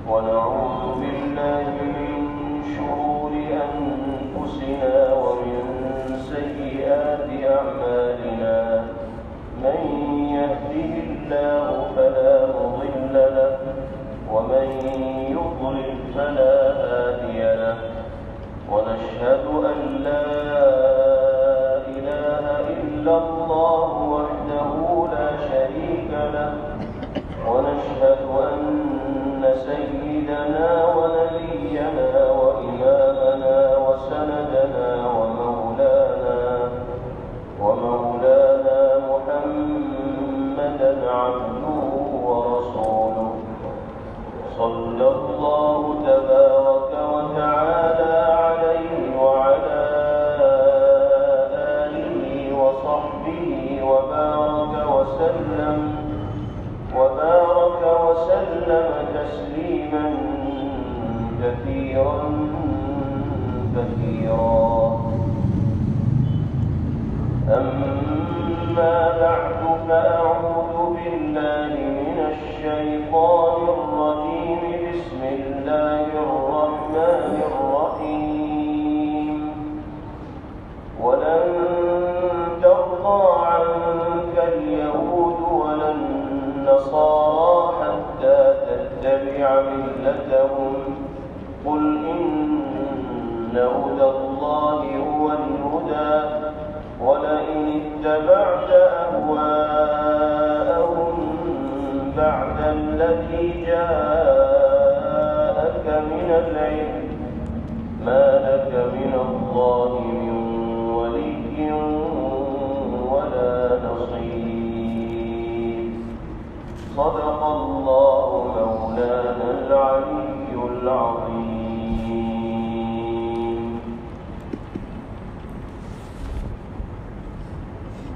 ونعوذ بالله من شرور أنفسنا ومن سيئات أعمالنا من يهده الله فلا مضل له ومن يضلل فلا هادي له ونشهد أن لا إله إلا الله وحده لا شريك له ونشهد أن سيدنا ونبينا وإمامنا وسندنا ومولانا محمدا عبده ورسوله صلى الله تبارك وتعالى عليه وعلى آله وصحبه وبارك وسلم تسليما كثيرا أما بعد فأعوذ بالله من الشيطان الرجيم بسم الله الرحمن الرحيم ولن ترضى عنك اليهود ولا النصارى حتى تتبع ملتهم قل إن هدى الله هو الهدى ولئن اتبعت أهواءهم بعد الذي جاءك من العلم ما لك من الله من ولي ولا نصير صدق الله مولانا العلي العظيم.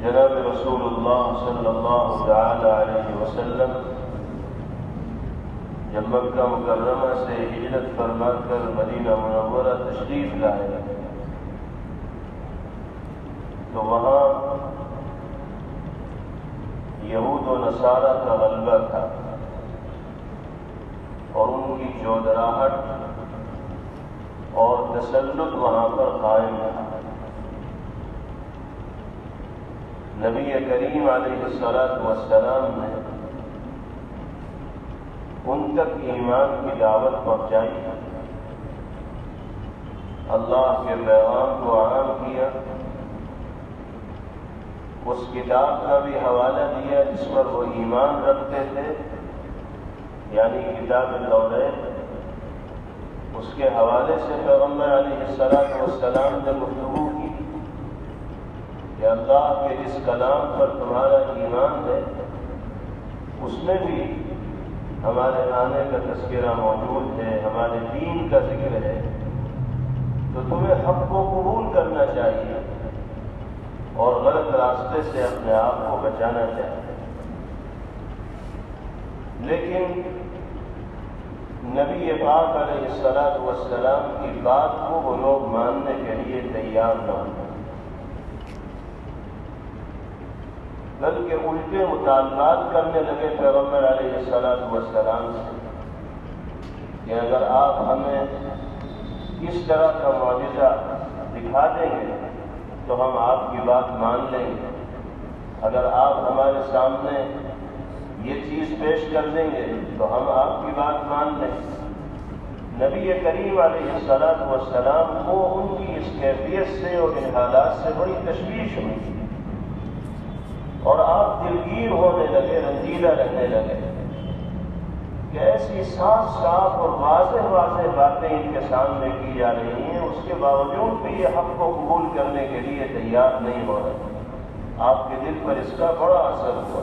جناب رسول اللہ صلی اللہ تعالی علیہ وسلم جب مکہ مکرمہ سے ہجرت فرما کر مدینہ منورہ تشریف لائے تو وہاں یہود و نصارہ کا غلبہ تھا اور ان کی چودراہٹ اور تسلط وہاں پر قائم تھا. نبی کریم علیہ السلام نے ان تک ایمان کی دعوت پہنچائی, اللہ کے پیغام کو عام کیا, اس کتاب کا بھی حوالہ دیا جس پر وہ ایمان رکھتے تھے یعنی کتاب توریت. اس کے حوالے سے پیغمبر علیہ السلام نے گفتگو کی کہ اللہ کے جس کلام پر تمہارا ایمان ہے اس میں بھی ہمارے آنے کا تذکرہ موجود ہے, ہمارے دین کا ذکر ہے, تو تمہیں حق کو قبول کرنا چاہیے اور غلط راستے سے اپنے آپ کو بچانا چاہیے. لیکن نبی پاک علیہ السلام کی بات کو وہ لوگ ماننے کے لیے تیار نہ ہوتے, بلکہ الٹے مطالبات کرنے لگے پیغمبر علیہ السلام سے کہ اگر آپ ہمیں اس طرح کا معجزہ دکھا دیں گے تو ہم آپ کی بات مان لیں گے, اگر آپ ہمارے سامنے یہ چیز پیش کر دیں گے تو ہم آپ کی بات مان لیں. نبی کریم علیہ السلام کو ان کی اس کیفیت سے اور ان حالات سے بڑی تشویش ہوئی اور آپ دلگیر ہونے لگے, رنجیدہ رہنے لگے کہ ایسی صاف اور واضح باتیں ان کے سامنے کی جا رہی ہیں, اس کے باوجود بھی یہ حق کو قبول کرنے کے لیے تیار نہیں ہو رہے. آپ کے دل پر اس کا بڑا اثر ہوا.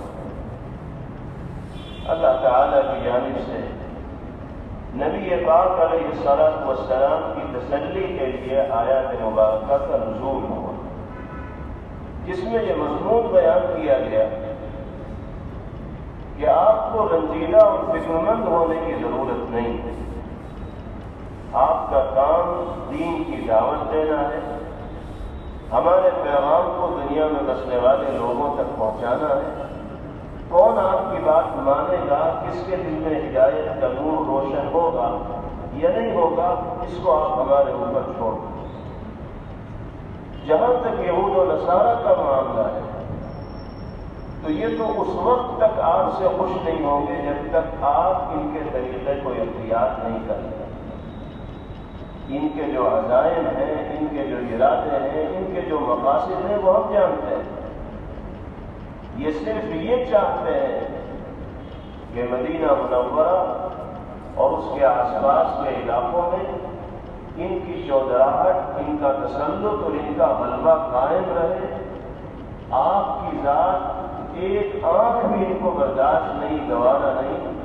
اللہ تعالیٰ کی جانب سے نبی پاک علیہ السلام کی تسلی کے لیے آیات مبارکہ کا نزول ہوا جس میں یہ مضمون بیان کیا گیا کہ آپ کو رنجیدہ اور فکرمند ہونے کی ضرورت نہیں ہے. آپ کا کام دین کی دعوت دینا ہے, ہمارے پیغام کو دنیا میں بسنے والے لوگوں تک پہنچانا ہے, کون آپ کی بات مانے گا، کس کے دل میں ہدایت کا نور روشن ہوگا یا نہیں ہوگا، اس کو آپ ہمارے اوپر چھوڑ دیں۔ جہاں تک یہود و نصارہ کا معاملہ ہے تو یہ تو اس وقت تک آپ سے خوش نہیں ہوں گے جب تک آپ ان کے طریقے کو اختیار نہیں کریں۔ ان کے جو عزائم ہیں، ان کے جو ارادے ہیں، ان کے جو مقاصد ہیں وہ ہم جانتے ہیں۔ یہ صرف یہ چاہتے ہیں کہ مدینہ منورہ اور اس کے آس پاس کے علاقوں میں ان کی چودراہٹ، ان کا تسلط اور ان کا غلبہ قائم رہے۔ آپ کی ذات ایک آنکھ بھی ان کو برداشت نہیں، گوارا نہیں۔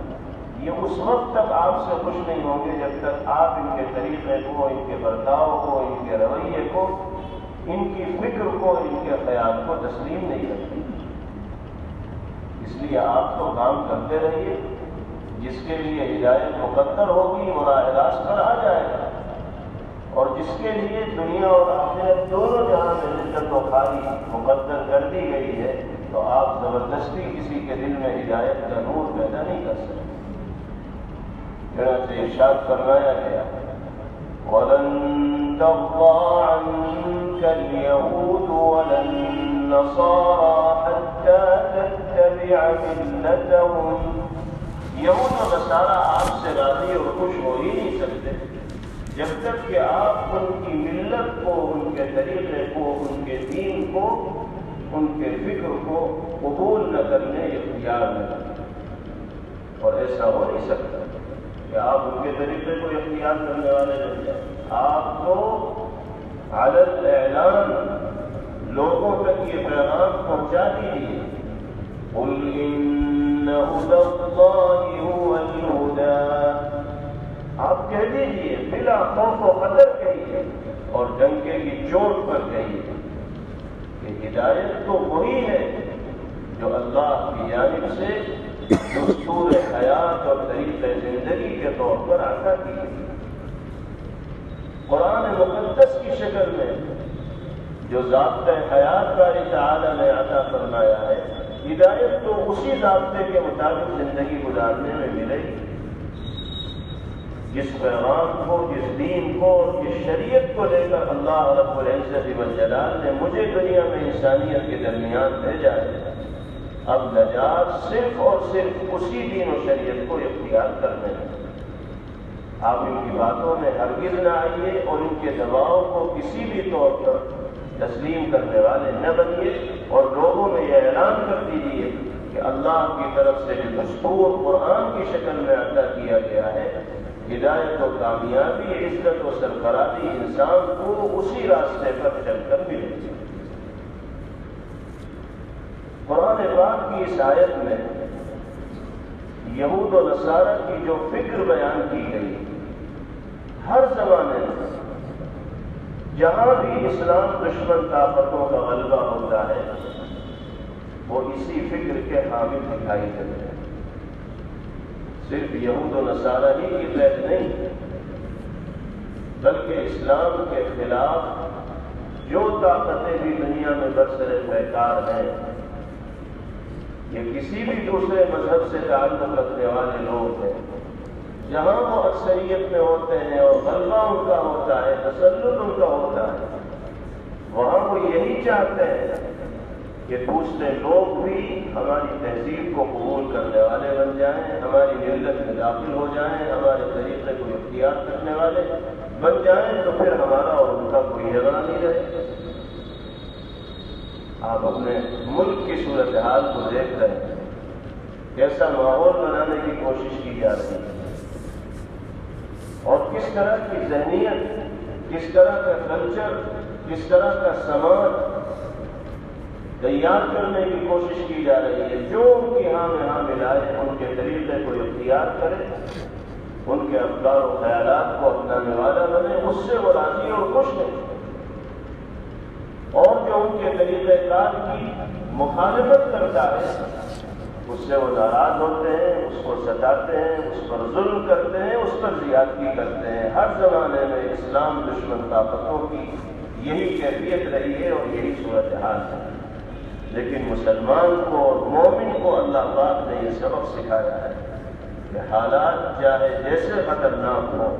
یہ اس وقت تک آپ سے خوش نہیں ہوں گے جب تک آپ ان کے طریقے کو، ان کے برتاؤ کو، ان کے رویے کو، ان کی فکر کو، ان کے خیال کو تسلیم نہیں کرتے۔ اس لیے آپ تو کام کرتے رہیے، جس کے لیے ہدایت مقدر ہوگی وہ راہ راست پر آ جائے گا، اور جس کے لیے دنیا اور آخرت دونوں جہاں میں عزت و خالی مقدر کر دی گئی ہے، تو آپ زبردستی کسی کے دل میں ہدایت کا نور پیدا نہیں کر سکتے۔ چنانچہ ارشاد فرمایا گیا وَلَن تَرْضَىٰ عَنكَ الْيَهُودُ وَلَا النَّصَارَىٰ حَتَّىٰ تَتَّبِعَ مِلَّتَهُمْ۔ یہود و نصارہ آپ سے راضی اور خوش ہو ہی نہیں سکتے جب تک کہ آپ ان کی ملت کو، ان کے طریقے کو، ان کے دین کو، ان کے فکر کو قبول نہ کرنے، اختیار نہ کرنے۔ اور ایسا ہو نہیں سکتا کہ آپ ان کے طریقے کو اختیار کرنے والے بن جائیں۔ آپ کو علی الاعلان لوگوں تک یہ پیغام پہنچا دیجیے، قُلْ إِنَّ هُدَى اللَّهِ هُوَ الْهُدَىٰ۔ آپ کہہ دیجیے، بلا خوف و خطر کہیے اور ڈنکے کی چوٹ پر کہیے کہ ہدایت تو وہی ہے جو اللہ کی جانب سے دستور حیات اور طریقہ زندگی کے طور پر عطا کی ہے۔ قرآن مقدس کی شکل میں جو ضابطۂ حیات باری تعالیٰ نے عطا فرمایا ہے، ہدایت تو اسی ضابطے کے مطابق زندگی گزارنے میں ملے گی۔ جس پیغام کو، جس دین کو، جس شریعت کو لے کر اللہ رب العزت والجلال نے مجھے دنیا میں انسانیت کے درمیان بھیجا ہے، اب نجات صرف اور صرف اسی دین و شریعت کو اختیار کرنے ہیں۔ آپ ان کی باتوں میں ہرگز نہ آئیے اور ان کے دباؤ کو کسی بھی طور پر تسلیم کرنے والے نہ بنیے، اور لوگوں میں یہ اعلان کر دیجیے کہ اللہ کی طرف سے جو دستور قرآن کی شکل میں عطا کیا گیا ہے، ہدایت و کامیابی، عزت و سرفرازی انسان کو اسی راستے پر چل کر ملے گی۔ قرآن پاک کی اس آیت میں یہود و نصارہ کی جو فکر بیان کی گئی، ہر زمانے میں جہاں بھی اسلام دشمن طاقتوں کا غلبہ ہوتا ہے وہ اسی فکر کے حامل دکھائی دیتے ہیں۔ صرف یہود و نصارہ ہی کی قید نہیں، بلکہ اسلام کے خلاف جو طاقتیں بھی دنیا میں برسر پیکار ہیں، یہ کسی بھی دوسرے مذہب سے تعلق رکھنے والے لوگ ہیں، جہاں وہ اکثریت میں ہوتے ہیں اور غلبہ ان کا ہوتا ہے، تسلط ان کا ہوتا ہے، وہاں وہ یہی چاہتے ہیں کہ دوسرے لوگ بھی ہماری تہذیب کو قبول کرنے والے بن جائیں، ہماری ملت میں داخل ہو جائیں، ہمارے طریقے کو اختیار کرنے والے بن جائیں، تو پھر ہمارا اور ان کا کوئی جھگڑا نہیں رہے۔ آپ اپنے ملک کی صورتحال کو دیکھ رہے ہیں، کیسا ماحول بنانے کی کوشش کی جا رہی ہے، اور کس طرح کی ذہنیت، کس طرح کا کلچر، کس طرح کا سماج تیار کرنے کی کوشش کی جا رہی ہے۔ جو ان کی ہاں میں ہاں ملائے، ان کے طریقے کو اختیار کرے، ان کے افکار و خیالات کو اپنانے والا بنے، اس سے وہ راضی اور خوش نہیں، اور جو ان کے طریقہ کار کی مخالفت کرتا ہے اس سے وہ ناراض ہوتے ہیں، اس کو ستاتے ہیں، اس پر ظلم کرتے ہیں، اس پر زیادتی کرتے ہیں۔ ہر زمانے میں اسلام دشمن طاقتوں کی یہی کیفیت رہی ہے اور یہی صورتحال ہے۔ لیکن مسلمان کو اور مومن کو اللہ پاک نے یہ سبق سکھایا ہے کہ حالات چاہے جیسے خطرناک ہوں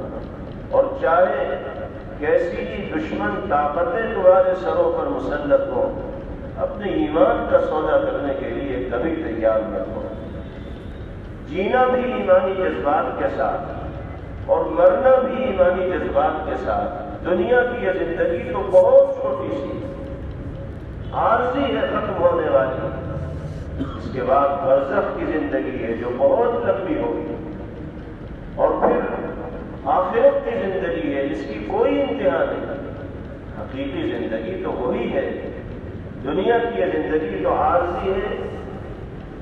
اور چاہے کیسی دشمن طاقتیں تمہارے سروں پر مسلط ہوں، اپنے ایمان کا سودا کرنے کے لیے کبھی تیار نہ ہو۔ جینا بھی ایمانی جذبات کے ساتھ اور مرنا بھی ایمانی جذبات کے ساتھ۔ دنیا کی یہ زندگی تو بہت چھوٹی سی عارضی ہے، ختم ہونے والی۔ اس کے بعد برزخ کی زندگی ہے جو بہت لمبی ہوگی، اور پھر آخرت کی زندگی ہے جس کی کوئی انتہا نہیں۔ حقیقی زندگی تو وہی ہے۔ دنیا کی یہ زندگی تو عارضی ہے،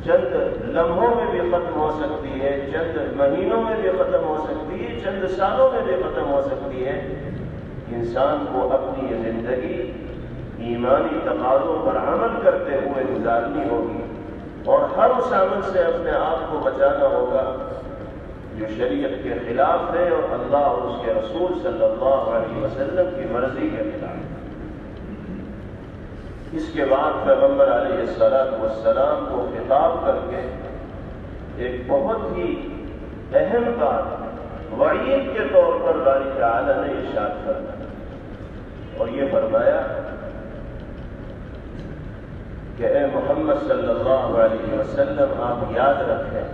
چند لمحوں میں بھی ختم ہو سکتی ہے، چند مہینوں میں بھی ختم ہو سکتی ہے، چند سالوں میں بھی ختم ہو سکتی ہے۔ انسان کو اپنی یہ زندگی ایمانی تقاضوں پر عمل کرتے ہوئے گزارنی ہوگی، اور ہر اس عمل سے اپنے آپ کو بچانا ہوگا جو شریعت کے خلاف ہے اور اللہ اور اس کے رسول صلی اللہ علیہ وسلم کی مرضی کے خلاف ہے۔ اس کے بعد پیغمبر علیہ السلام کو خطاب کر کے ایک بہت ہی اہم بات وعید کے طور پر باری تعالی نے ارشاد فرمایا، اور یہ فرمایا کہ اے محمد صلی اللہ علیہ وسلم، آپ یاد رکھیں،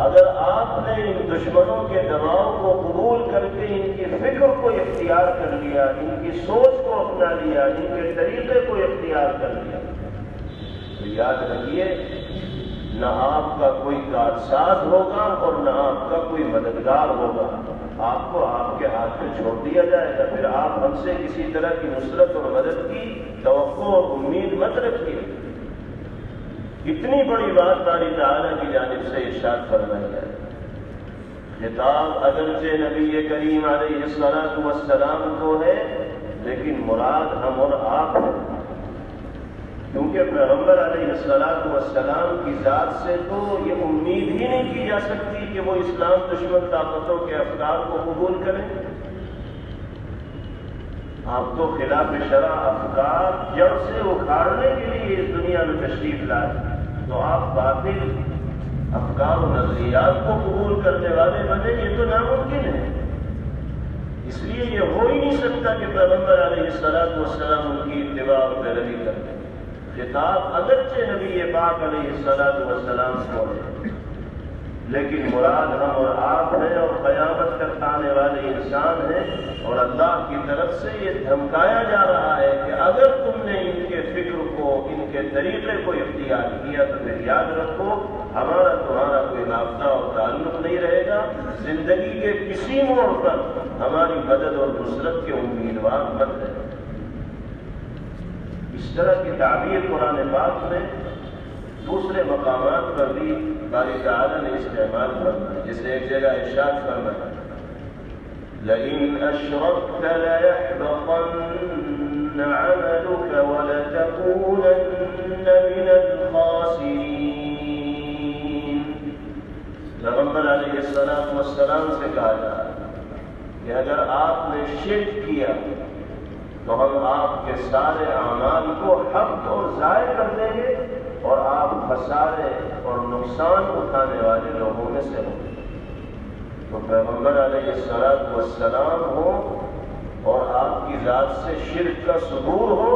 اگر آپ نے ان دشمنوں کے دباؤ کو قبول کر کے ان کی فکر کو اختیار کر لیا، ان کی سوچ کو اپنا لیا، ان کے طریقے کو اختیار کر لیا، تو یاد رکھیے نہ آپ کا کوئی کارساز ہوگا اور نہ آپ کا کوئی مددگار ہوگا۔ آپ کو آپ کے ہاتھ میں چھوڑ دیا جائے گا، پھر آپ ہم سے کسی طرح کی نصرت اور مدد کی توقع اور امید مت رکھیے۔ اتنی بڑی بات باری تعالیٰ کی جانب سے ارشاد فرمائی ہے۔ خطاب اگرچہ نبی کریم علیہ السلام کو ہے، لیکن مراد ہم اور آپ ہیں، کیونکہ پیغمبر علیہ السلام کی ذات سے تو یہ امید ہی نہیں کی جا سکتی کہ وہ اسلام دشمن طاقتوں کے افکار کو قبول کریں۔ آپ تو خلاف شرع افکار جڑ سے اکھاڑنے کے لیے اس دنیا میں تشریف لائے، تو آپ باطل افکار و نظریات کو قبول کرنے والے بنے، یہ تو ناممکن ہے۔ اس لیے یہ ہو ہی نہیں سکتا کہ پیغمبر علیہ السلام ان کی اتباع اور پیروی کرتے۔ خطاب اگرچہ نبی پاک علیہ السلام کو ہے، لیکن مراد ہم اور آپ ہیں، اور قیامت تک آنے والے انسان ہیں، اور اللہ کی طرف سے یہ دھمکایا جا رہا ہے کہ اگر تم نے ان کے فکر کو، ان کے طریقے کو اختیار کیا تو پھر یاد رکھو ہمارا تمہارا کوئی رابطہ اور تعلق نہیں رہے گا، زندگی کے کسی موڑ پر ہماری مدد اور نصرت کے امیدوار مت رہے۔ اس طرح کی تعبیر قرآن پاک میں دوسرے مقامات پر بھی باری تعالیٰ نے استعمال فرمایا، جسے ایک جگہ ارشاد فرمایا لَئِنْ أَشْرَكْتَ لَيَحْبَطَنَّ عَمَلُكَ وَلَتَكُونَنَّ مِنَ الْخَاسِرِينَ۔ پیغمبر علیہ السلام سے کہا جا رہا کہ اگر آپ نے شرک کیا تو ہم آپ کے سارے اعمال کو حبط اور ضائع کر دیں گے، اور آپ خسارے اور نقصان اٹھانے والے لوگوں میں سے ہوں۔ تو پیغمبر علیہ السلام ہو اور آپ کی ذات سے شرک کا صدور ہو،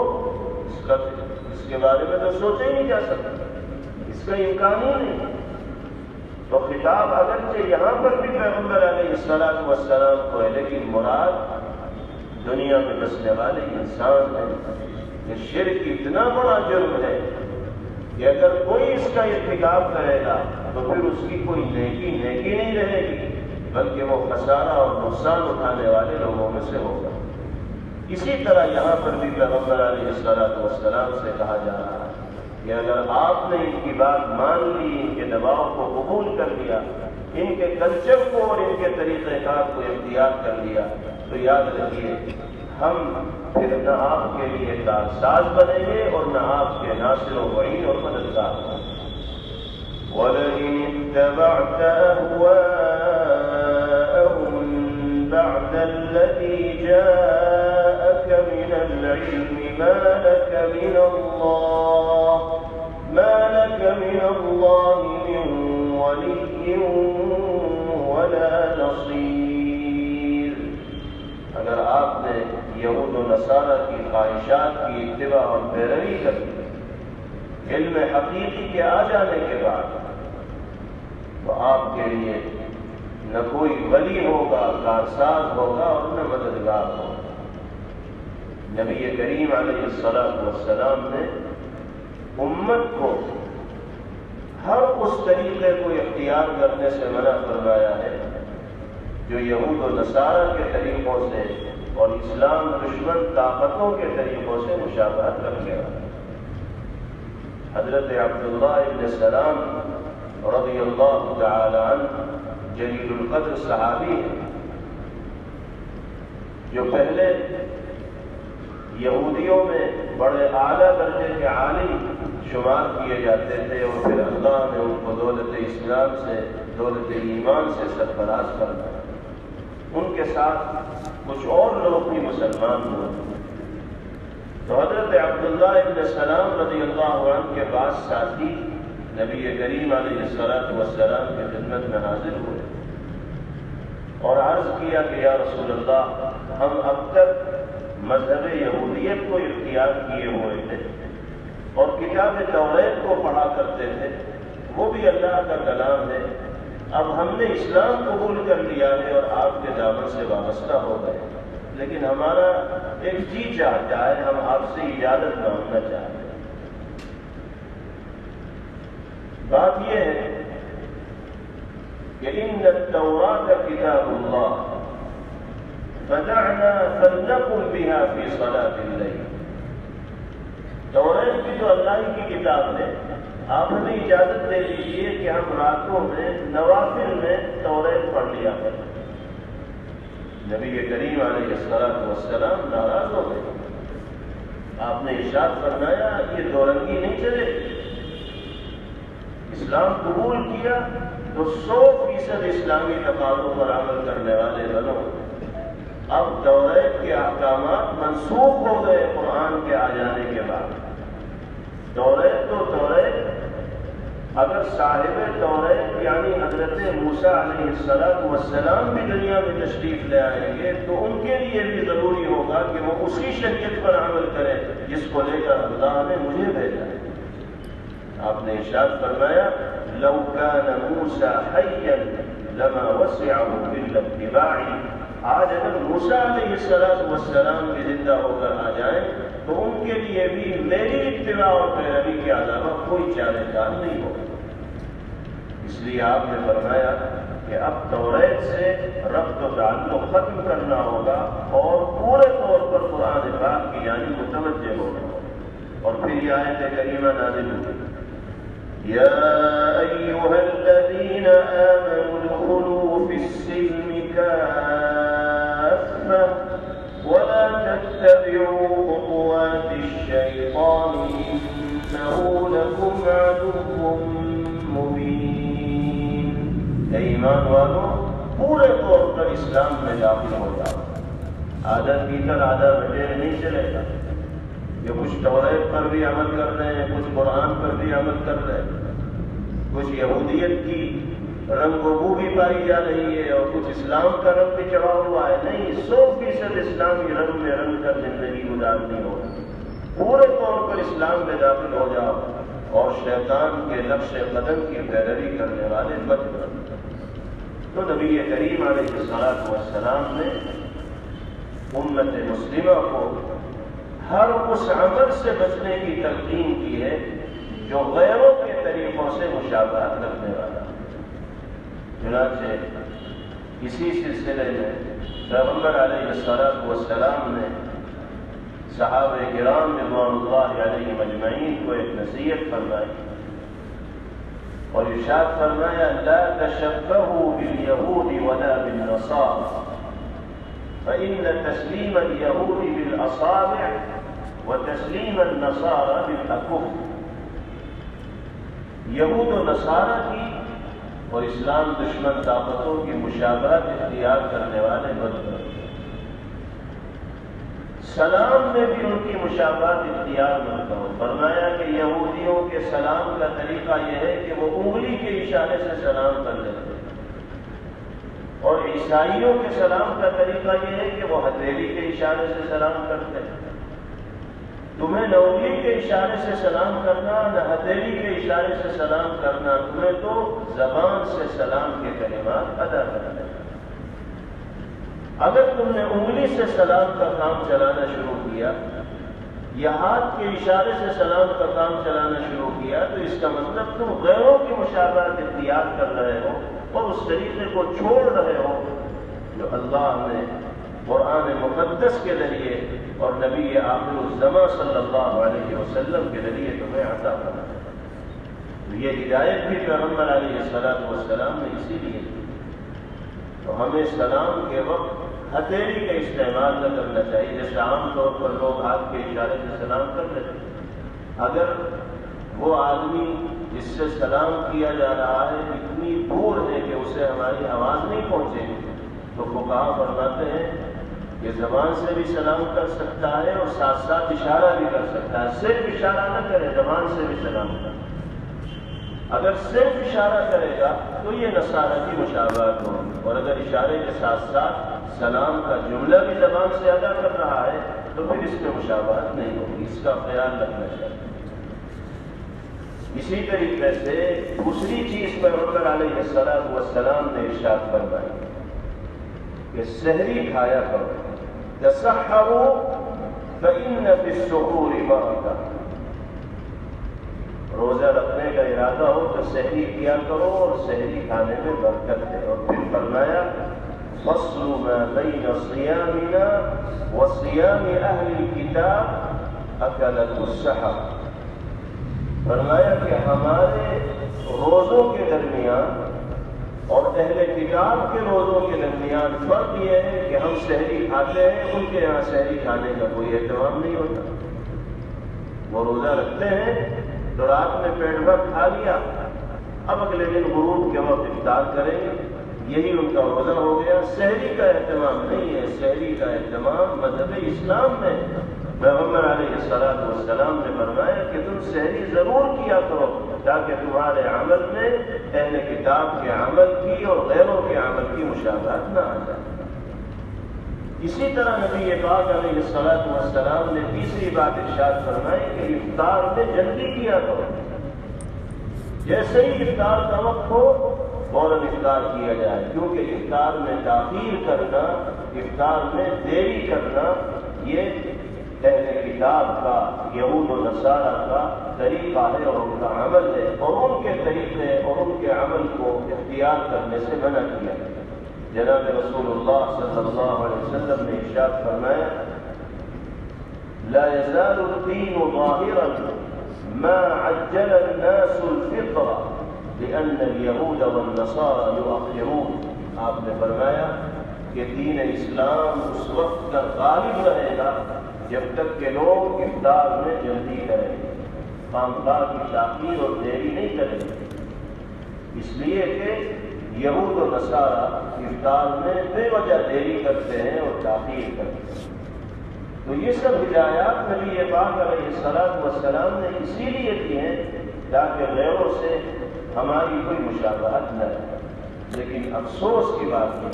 اس کے بارے میں تو سوچا ہی نہیں جا سکتا، اس کا امکان ہی نہیں۔ تو خطاب اگرچہ یہاں پر بھی پیغمبر علیہ السلام کو ہے، لیکن مراد دنیا میں بسنے والے انسان ہیں۔ یہ شرک اتنا بڑا جرم ہے کہ اگر کوئی اس کا ارتکاب کرے گا تو پھر اس کی کوئی نیکی نہیں رہے گی، بلکہ وہ خسارہ اور نقصان اٹھانے والے لوگوں میں سے ہوگا۔ اسی طرح یہاں پر بھی پیغمبر علیہ السلام سے کہا جا رہا ہے کہ اگر آپ نے ان کی بات مان لی، ان کے دباؤ کو قبول کر لیا، ان کے کلچر کو اور ان کے طریقہ کار کو اختیار کر لیا، تو یاد رکھیے ہم پھر نہ آپ کے لیے کارساز بنیں گے اور نہ آپ کے ناصر و معین اور مددگار ہوں۔ وَلَئِنِ اتَّبَعْتَ أَهْوَاءَهُم بَعْدَ الَّذِي جَاءَكَ مِنَ الْعِلْمِ مَا لَكَ مِنَ اللَّهِ آپ نے یہود و نصارہ کی خواہشات کی اتباع اور پیروی کر دی علم حقیقی کے آ جانے کے بعد، تو آپ کے لیے نہ کوئی ولی ہوگا، کارساز ہوگا اور نہ مددگار ہوگا۔ نبی کریم علیہ السلام نے امت کو ہر اس طریقے کو اختیار کرنے سے منع فرمایا ہے جو یہود و نصارہ کے طریقوں سے اور اسلام دشمن طاقتوں کے طریقوں سے مشابہت رکھنے والا۔ حضرت عبداللہ ابن سلام رضی اللہ تعالی عنہ جلیل القدر صحابی ہیں، جو پہلے یہودیوں میں بڑے اعلیٰ درجے کے عالم شمار کیے جاتے تھے، اور پھر اللہ نے ان کو دولت اسلام سے، دولت ایمان سے سرفراز کرنا۔ ان کے ساتھ کچھ اور لوگ بھی مسلمان ہوئے، تو حضرت عبداللہ ابن سلام رضی اللہ عنہ کے بعد ساتھی نبی کریم علیہ السلام کی خدمت میں حاضر ہوئے اور عرض کیا کہ یا رسول اللہ، ہم اب تک مذہب یہودیت کو اختیار کیے ہوئے تھے اور کتاب توریت کو پڑھا کرتے تھے، وہ بھی اللہ کا کلام ہے، اب ہم نے اسلام قبول کر لیا ہے اور آپ کے دامن سے وابستہ ہو گئے، لیکن ہمارا ایک جی چاہتا ہے، ہم آپ سے اجازت مانگنا چاہتے ہیں۔ بات یہ ہے کہ ان التوراۃ کتاب اللہ فدعنا فلنقم بها فی صلاۃ اللیل۔ توریت بھی تو اللہ کی کتاب ہے، آپ ہمیں اجازت دے دیجیے کہ ہم راتوں میں نوافل میں توریت پڑھ لیا کریں۔ نبی کریم علیہ السلام ناراض ہو گئے، آپ نے ارشاد فرمایا یہ دو رنگی نہیں چلے، اسلام قبول کیا تو 100% اسلامی تقاضوں پر عمل کرنے والے بنو۔ اب توریت کے احکامات منسوخ ہو گئے قرآن کے آ جانے کے بعد۔ توریت تو توریت، اگر صاحب توریت یعنی حضرت موسیٰ علیہ السلام بھی دنیا میں تشریف لے آئیں گے تو ان کے لیے بھی ضروری ہوگا کہ وہ اسی شریعت پر عمل کریں جس کو لے کر اللہ نے مجھے بھیجا ہے۔ آپ نے ارشاد فرمایا لو كان موسیٰ حیا لما وسعه الا اتباعی۔ آج اگر موسیٰ علیہ السلام بھی زندہ ہو کر آ جائیں تو ان کے لیے بھی میری اتباع اور پیروی کے علاوہ کوئی چارہ کار نہیں ہوگا۔ اس لیے آپ نے فرمایا کہ اب توریت سے ربط و تعلق ختم کرنا ہوگا اور پورے طور پر قرآن پاک کی جانب متوجہ ہونا ہوگا۔ اور پھر یہ آیت کریمہ نازل ہوئی یا ایھا الذین آمنوا ادخلوا فی السلم کافۃ ولا تتبعوا خطوات الشیطان انہ لکم عدو مبین۔ اے ایمان والوں، پورے طور پر اسلام میں داخل ہو جاؤ، آدھا پیتر آدھا بٹیر نہیں چلے گا۔ یہ کچھ توریت پر بھی عمل کر رہے ہیں، کچھ قرآن پر بھی عمل کر رہے ہیں، کچھ یہودیت کی رنگ و بو بھی پائی جا رہی ہے اور کچھ اسلام کا رنگ بھی چڑھا ہوا ہے۔ نہیں، 100% اسلامی رنگ میں رنگ کر زندگی گزارنی ہوگی۔ پورے طور پر اسلام میں داخل ہو جاؤ اور شیطان کے نقش قدم کی پیروی کرنے والے مت بنو۔ تو نبی کریم علیہ السلام نے امت مسلمہ کو ہر اس عمل سے بچنے کی تلقین کی ہے جو غیروں کے طریقوں سے مشابہت رکھنے والا۔ چنانچہ اسی سلسلے میں پیغمبر علیہ السلام نے صحابہ کرام رضوان اللہ علیہم اجمعین کو ایک نصیحت فرمائی اور ارشاد فرمایا لا تشبہوا بالیہود ولا بالنصارى فإن تسلیم اليہود بالاصابع وتسلیم النصارى بالاکف۔ یہود و نصارہ کی اور اسلام دشمن طاقتوں کی مشابہت اختیار کرنے والے مت بنو۔ سلام میں بھی ان کی مشابہت اختیار مت کرو۔ فرمایا کہ یہودیوں کے سلام کا طریقہ یہ ہے کہ وہ انگلی کے اشارے سے سلام کر لیتے اور عیسائیوں کے سلام کا طریقہ یہ ہے کہ وہ ہتھیلی کے اشارے سے سلام کرتے ہیں۔ تمہیں نہ انگلی کے اشارے سے سلام کرنا، نہ ہتھیلی کے اشارے سے سلام کرنا، تمہیں تو زبان سے سلام کے کلمات ادا کرنا ہے۔ اگر تم نے انگلی سے سلام کا کام چلانا شروع کیا یا ہاتھ کے اشارے سے سلام کا کام چلانا شروع کیا تو اس کا مطلب تم غیروں کی مشابہت اختیار کر رہے ہو اور اس طریقے کو چھوڑ رہے ہو جو اللہ نے قرآن مقدس کے ذریعے اور نبی آخر الزماں صلی اللہ علیہ وسلم کے ذریعے تمہیں عطا کرنا ہے۔ یہ ہدایت بھی پیغمبر علیہ السلام نے اسی لیے دی۔ تو ہمیں سلام کے وقت ہتھیلی کا استعمال نہ کرنا چاہیے، جیسے عام طور پر لوگ ہاتھ کے اشارے سے سلام کر لیتے ہیں۔ اگر وہ آدمی جس سے سلام کیا جا رہا ہے اتنی دور ہے کہ اسے ہماری آواز نہیں پہنچے تو فقہا فرماتے ہیں کہ زبان سے بھی سلام کر سکتا ہے اور ساتھ ساتھ اشارہ بھی کر سکتا ہے۔ صرف اشارہ نہ کرے، زبان سے بھی سلام کرے۔ اگر صرف اشارہ کرے گا تو یہ نصارہ کی مشابہت ہوگی، اور اگر اشارے کے ساتھ ساتھ سلام کا جملہ بھی زبان سے ادا کر رہا ہے تو پھر اس میں مشابہت نہیں ہوگی۔ اس کا خیال رکھنا چاہیے۔ اسی طریقے سے دوسری چیز پیغمبر علیہ السلام نے ارشاد فرمائی کہ سحری کھایا کرو، تسحروا فإن فی السحور برکۃ۔ روزہ رکھنے کا ارادہ ہو تو سحری کیا کرو اور سحری کھانے میں برکت ہے۔ اور پھر فرمایا فصل ما بین صیامنا وصیام اہل الکتاب اکلۃ السحر۔ فرمایا کہ ہمارے روزوں کے درمیان اور اہل کتاب کے روزوں کے درمیان فرق یہ ہے کہ ہم سحری کھاتے ہیں، ان کے یہاں سحری کھانے کا کوئی اہتمام نہیں ہوتا۔ وہ روزہ رکھتے ہیں تو رات میں پیٹ بھر کھا لیا، اب اگلے دن غروب کے وقت افطار کریں گے، یہی ان کا روزہ ہو گیا۔ سحری کا اہتمام نہیں ہے، سحری کا اہتمام مذہب اسلام میں پیغمبر علیہ السلام نے فرمایا کہ تم سحری ضرور کیا کرو تاکہ تمہارے عمل میں اہل کتاب کے عمل کی اور غیروں کے عمل کی مشابہت نہ آ جائے۔ اسی طرح نبی پاک علیہ السلام نے تیسری بات ارشاد فرمائی کہ افطار میں جلدی کیا کرو، جیسے ہی افطار کا وقت ہو فوراً افطار کیا جائے، کیونکہ افطار میں تاخیر کرنا، افطار میں دیری کرنا یہ اہل کتاب کا، یہود و نصارہ کا طریقہ ہے اور ان کا عمل ہے، اور ان کے طریقے اور ان کے عمل کو اختیار کرنے سے منع کیا ہے۔ جناب رسول اللہ صلی اللہ علیہ وسلم نے ارشاد فرمایا لا يزال الدين ظاهرا ما عجل الناس الفطر لأن اليهود والنصارى يؤخرون۔ آپ نے فرمایا کہ دین اسلام اس وقت کا غالب رہے گا جب تک کہ لوگ افطار میں جلدی کریں گے، خامخواہ کی تاخیر اور دیری نہیں کریں گے، اس لیے کہ یہود و نصارہ افطار میں بے وجہ دیری کرتے ہیں اور تاخیر کرتے ہیں۔ تو یہ سب ہدایات نبی پاک علیہ السلام نے اسی لیے دی ہیں تاکہ غیروں سے ہماری کوئی مشابہت نہ رہے۔ لیکن افسوس کی بات ہے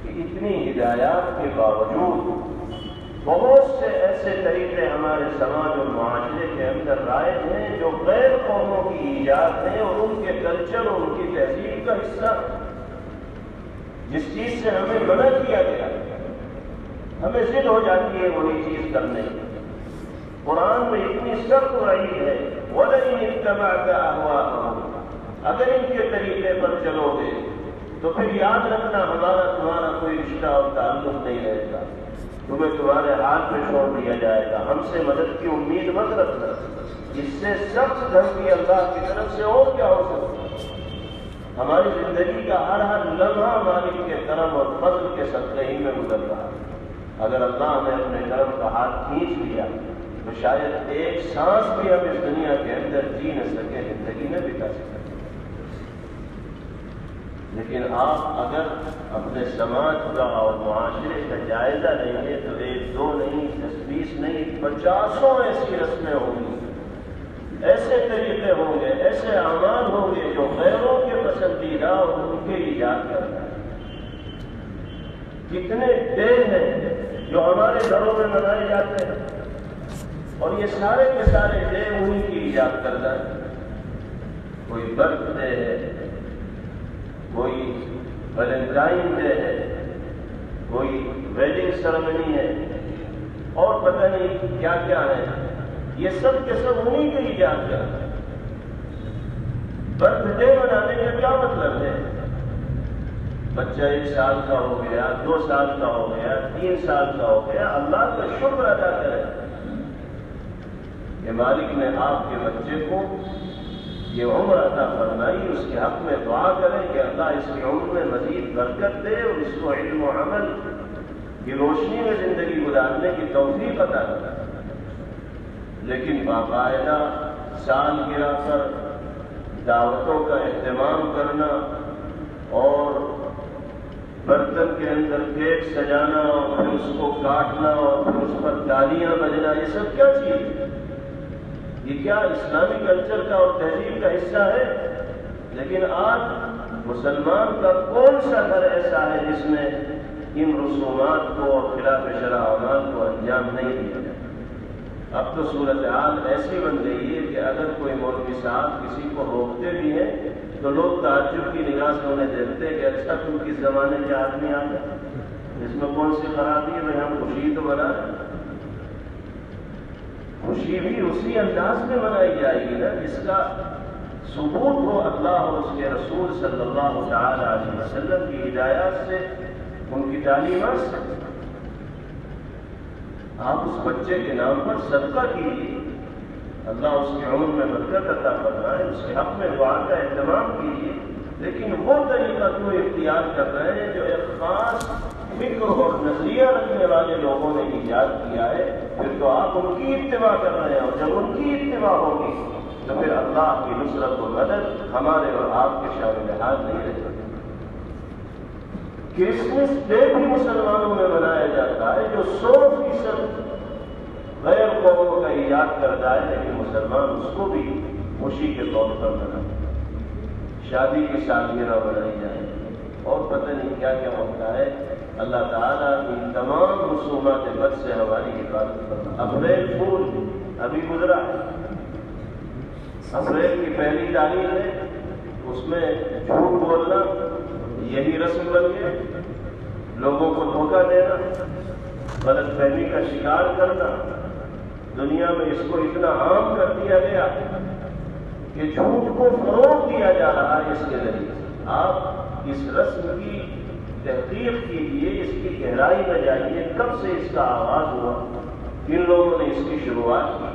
کہ اتنی ہدایات کے باوجود بہت سے ایسے طریقے ہمارے سماج اور معاشرے کے اندر رائج ہیں جو غیر قوموں کی ایجاد ہیں اور ان کے کلچر اور ان کی تہذیب کا حصہ، جس چیز سے ہمیں منع کیا گیا ہمیں ضد ہو جاتی ہے وہی چیز کرنے کی۔ قرآن میں اتنی سخت وعید ہے وَلَئِنِ اتَّبَعْتَ أَهْوَاءَهُمْ، اگر ان کے طریقے پر چلو گے تو پھر یاد رکھنا ہمارا تمہارا کوئی رشتہ اور تعلق نہیں رہے گا، تمہیں تمہارے ہاتھ میں چھوڑ دیا جائے گا، ہم سے مدد کی امید مت رکھنا۔ اس سے سخت دھمکی اللہ کی طرف سے اور کیا ہو سکتا ہے؟ ہماری زندگی کا ہر لمحہ مالک کے کرم اور فضل کے صدقے ہی میں گزر رہا ہے۔ اگر اللہ نے اپنے کرم کا ہاتھ کھینچ لیا تو شاید ایک سانس بھی ہم اس دنیا کے اندر جی نہ سکے، زندگی نہ بتا سکے۔ لیکن آپ اگر اپنے سماج کا اور معاشرے کا جائزہ لیں گے تو 1 2 نہیں 10 20 نہیں 50 ایسی رسمیں ہوں گی ایسے طریقے ہوں گے، ایسے اعمال ہوں گے جو غیروں کے پسندیدہ اور ان کے ایجاد کرتا ہے۔ کتنے ڈے ہیں جو ہمارے گھروں میں منائے جاتے ہیں اور یہ سارے کے سارے ڈے انہیں کی ایجاد کرتا ہے۔ کوئی برتھ ڈے ہے، کوئی ویلنٹائن ڈے ہے، کوئی ویڈنگ سیرمنی ہے، اور پتہ نہیں کیا کیا ہے، یہ سب کے سب انہیں کی ایجاد کرتا ہے۔ برتھ ڈے منانے کا کیا مطلب ہے؟ بچہ 1 سال کا ہو گیا، 2 سال کا ہو گیا، 3 سال کا ہو گیا، اللہ کا شکر ادا کرے کہ مالک نے آپ کے بچے کو یہ عمر عطا فرمائی، اس کے حق میں دعا کریں کہ اللہ اس کی عمر میں مزید برکت دے اور اس کو علم و عمل کی روشنی میں زندگی گزارنے کی توفیق عطا کرے۔ لیکن باقاعدہ سال گرا کر دعوتوں کا اہتمام کرنا اور برتن کے اندر کیک سجانا اور پھر اس کو کاٹنا اور پھر اس پر تالیاں بجنا، یہ سب کیا چیز ہے؟ یہ کیا اسلامی کلچر کا اور تہذیب کا حصہ ہے؟ لیکن آج مسلمان کا کون سا گھر ایسا ہے جس میں ان رسومات کو اور خلاف شرع اعمال کو انجام نہیں دیا جائے؟ اب تو صورتحال ایسی بن گئی ہے کہ اگر کوئی مولوی صاحب کسی کو روکتے بھی ہیں تو لوگ تعجب کی نگاہ سے انہیں دیکھتے ہیں کہ اچھا تم کس زمانے کے آدمی آ گئے، اس میں کون سی خرابی ہے؟ بھائی ہم خوشی تو منا رہے ہیں، خوشی بھی اسی انداز میں منائی جائے گی نا جس کا ثبوت ہو اللہ اور اس کے رسول صلی اللہ تعالی علیہ وسلم کی ہدایات سے، ان کی تعلیمات سے۔ آپ اس بچے کے نام پر صدقہ کیجیے، اللہ اس کی عمر میں برکت عطا فرمائے، اس کے حق میں دعا کا اہتمام کیجیے، لیکن وہ طریقہ کیوں اختیار کر رہے ہیں جو ایک خاص فکر اور نظریہ رکھنے والے لوگوں نے ایجاد کیا ہے؟ پھر تو آپ ان کی اتباع کر رہے ہیں، اور جب ان کی اتباع ہوگی تو پھر اللہ کی نصرت و مدد ہمارے اور آپ کے شامل حال نہیں رہے گی۔ کرسمس ڈے بھی مسلمانوں میں منایا جاتا ہے جو 100% غیر قوموں کا ایجاد کرتا ہے، لیکن مسلمان اس کو بھی خوشی کے طور پر مناتے ہیں۔ شادی کی سالگرہ منائی جائے اور پتہ نہیں کیا کیا ہوتا ہے۔ اللہ تعالیٰ ان تمام رسومات بد سے ہماری حفاظت کرنا۔ اپریل پھول ابھی گزرا ہے، اپریل کی پہلی تاریخ ہے، اس میں جھوٹ بولنا یہی رسم بن گیا، لوگوں کو دھوکہ دینا، غلط فہمی کا شکار کرنا، دنیا میں اس کو اتنا عام کر دیا گیا کہ جھوٹ کو فروغ دیا جا رہا ہے اس کے ذریعے سے۔ آپ اس رسم کی تحقیق کیجیے، اس کی گہرائی میں جائیے، کب سے اس کا آغاز ہوا، کن لوگوں نے اس کی شروعات کی،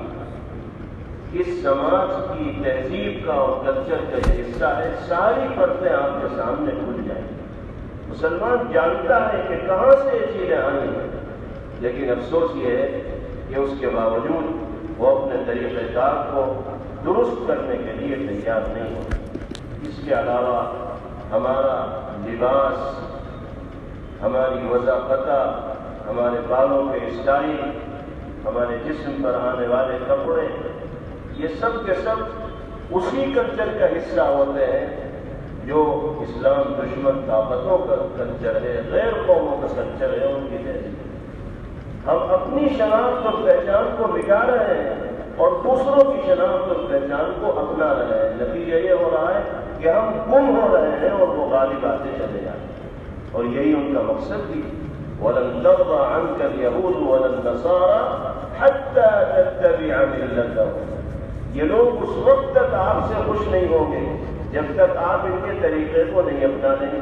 اس سماج کی تہذیب کا اور کلچر کا یہ حصہ ہے۔ ساری پرتیں آپ کے سامنے کھل جائیں۔ مسلمان جانتا ہے کہ کہاں سے یہ چیزیں آئی ہیں، لیکن افسوس یہ ہے کہ اس کے باوجود وہ اپنے طریقہ کار کو درست کرنے کے لیے تیار نہیں ہوتے۔ اس کے علاوہ ہمارا لباس، ہماری وضاحت، ہمارے بالوں کے اسٹائل، ہمارے جسم پر آنے والے کپڑے، یہ سب کے سب اسی کلچر کا حصہ ہوتے ہیں جو اسلام دشمن طاقتوں کا کلچر ہے، غیر قوموں کا کلچر ہے، ان کی تہذیب۔ ہم اپنی شناخت اور پہچان کو مٹا رہے ہیں اور دوسروں کی شناخت اور پہچان کو اپنا رہے ہیں۔ نتیجہ یہ ہو رہا ہے کہ ہم گم ہو رہے ہیں اور وہ غالب آتے چلے جاتے ہیں، اور یہی ان کا مقصد بھی۔ وَلَن تَرْضَىٰ عَنكَ الْيَهُودُ وَلَا النَّصَارَىٰ حَتَّىٰ تَتَّبِعَ مِلَّتَهُمْ۔ یہ لوگ اس وقت تک آپ سے خوش نہیں ہوں گے جب تک آپ ان کے طریقے کو نہیں اپنا لیں گے۔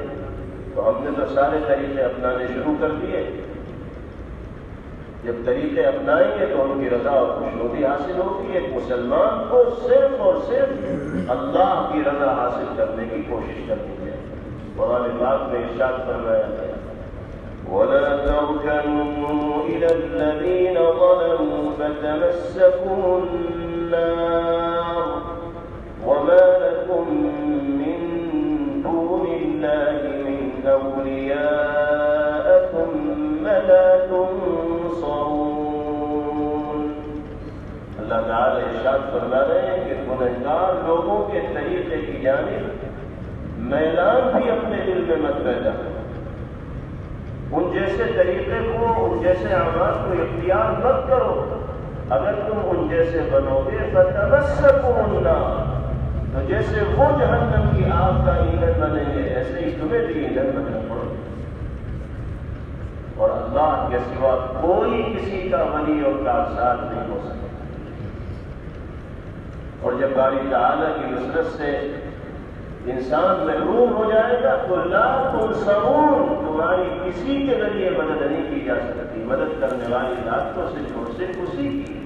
تو ہم نے تو سارے طریقے اپنانے شروع کر دیے، جب طریقے اپنائیں گے تو ان کی رضا اور خوشنودی حاصل ہوگی۔ ایک مسلمان کو صرف اور صرف اللہ کی رضا حاصل کرنے کی کوشش کرنی ہے۔ قرآن پاک میں ارشاد فرمایا ہے وَلَا تَرْكَنُوا إِلَى الَّذِينَ ظَلَمُوا فَتَمَسَّكُمُ النَّارُ وَمَا لَكُم مِّن دُونِ اللَّهِ مِنْ أَوْلِيَاءَ ثُمَّ لَا تُنصَرُونَ۔ اللہ تعالی ارشاد فرما رہے ہیں کہ گنہگار لوگوں کے طریقے کی جانب میلان بھی اپنے دل میں مت پیدا کرو، ان جیسے طریقے کو، ان جیسے اعمال کو اختیار مت کرو۔ اگر تم ان جیسے بنو گے فتمسکم النار، تو جیسے وہ جہنم کی آگ کا ایندھن بنیں گے ایسے ہی تمہیں بھی ایندھن بننا پڑے گا۔ اور اللہ کے سوا کوئی کسی کا ولی اور کارساز نہیں ہو سکتا۔ اور جب باری تعالیٰ کی نصرت سے انسان محروم ہو جائے گا تو لا تنصرون، تمہاری کسی کے ذریعے مدد نہیں کی جا سکتی۔ مدد کرنے والی ذات تو صرف اسی کی،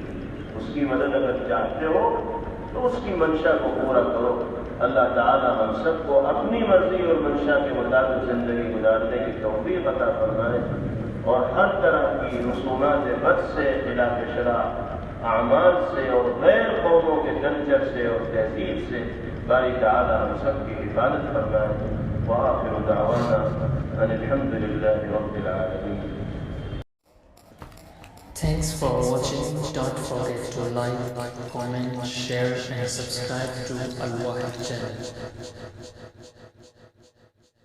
اس کی مدد اگر چاہتے ہو تو اس کی منشا کو پورا کرو۔ اللہ تعالی ہم سب کو اپنی مرضی اور منشا کے مطابق زندگی گزارنے کی توفیق عطا فرمائے، اور ہر طرح کی رسومات بد سے، خلاف شرع اعمال سے اور غیر قوموں کے کلچر سے اور تہذیب سے باری تعالی ہم سب کی حفاظت فرمائے۔ وآخر دعوانا ان الحمد للہ رب العالمین۔ Thanks for watching. Don't forget to like, comment, share and subscribe to Al Wahid channel.